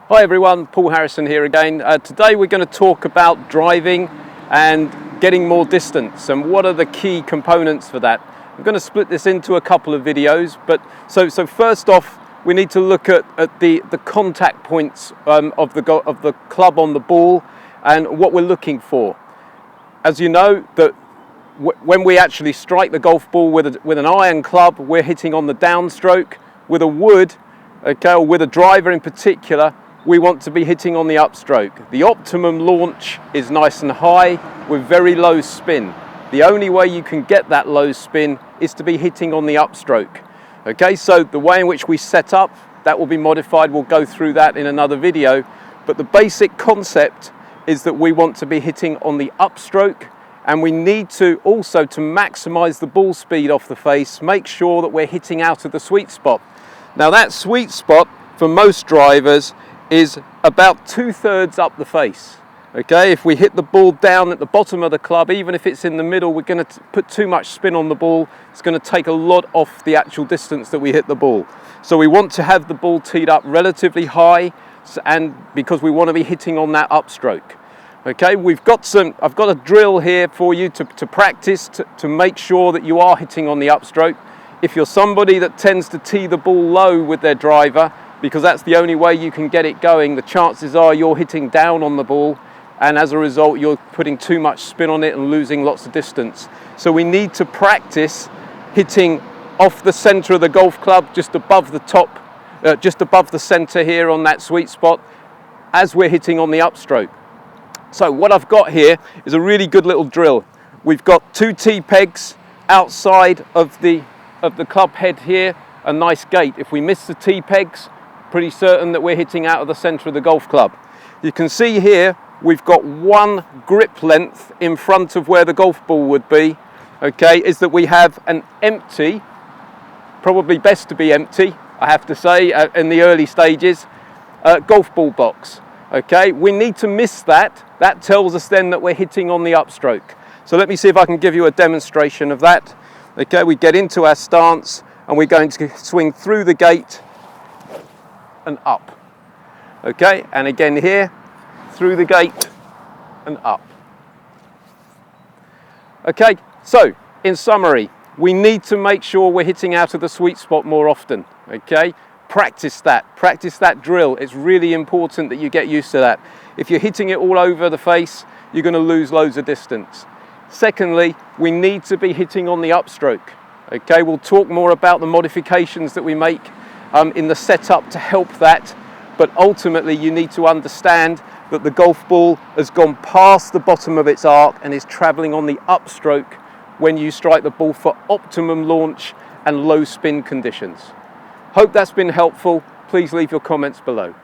Hi everyone, Paul Harrison here again. Today we're going to talk about driving and getting more distance and what are the key components for that. I'm going to split this into a couple of videos, but so first off we need to look at the contact points of the club on the ball and what we're looking for. As you know, that when we actually strike the golf ball with an iron club, we're hitting on the downstroke. With a wood, okay, or with a driver in particular, we want to be hitting on the upstroke. The optimum launch is nice and high with very low spin. The only way you can get that low spin is to be hitting on the upstroke. Okay, so the way in which we set up, that will be modified. We'll go through that in another video. But the basic concept is that we want to be hitting on the upstroke, and we need to also, to maximize the ball speed off the face, make sure that we're hitting out of the sweet spot. Now that sweet spot for most drivers is about 2/3 up the face. Okay, if we hit the ball down at the bottom of the club, even if it's in the middle, we're going to put too much spin on the ball. It's going to take a lot off the actual distance that we hit the ball. So we want to have the ball teed up relatively high, and because we want to be hitting on that upstroke. Okay, I've got a drill here for you to practice to make sure that you are hitting on the upstroke. If you're somebody that tends to tee the ball low with their driver, because that's the only way you can get it going, the chances are you're hitting down on the ball, and as a result you're putting too much spin on it and losing lots of distance. So we need to practice hitting off the center of the golf club, just above the top, just above the center here on that sweet spot, as we're hitting on the upstroke. So what I've got here is a really good little drill. We've got 2 tee pegs outside of the club head here, a nice gate. If we miss the tee pegs, pretty certain that we're hitting out of the center of the golf club. You can see here we've got 1 grip length in front of where the golf ball would be. Okay, is that we have an empty, probably best to be empty, I have to say, in the early stages, golf ball box. Okay, we need to miss that. That tells us then that we're hitting on the upstroke. So let me see if I can give you a demonstration of that. Okay, we get into our stance and we're going to swing through the gate and up. Okay, and again here, through the gate and up. Okay, so in summary, we need to make sure we're hitting out of the sweet spot more often. Okay, practice that drill. It's really important that you get used to that. If you're hitting it all over the face, you're going to lose loads of distance. Secondly, we need to be hitting on the upstroke. Okay, we'll talk more about the modifications that we make in the setup to help that, but ultimately you need to understand that the golf ball has gone past the bottom of its arc and is traveling on the upstroke when you strike the ball for optimum launch and low spin conditions. Hope that's been helpful. Please leave your comments below.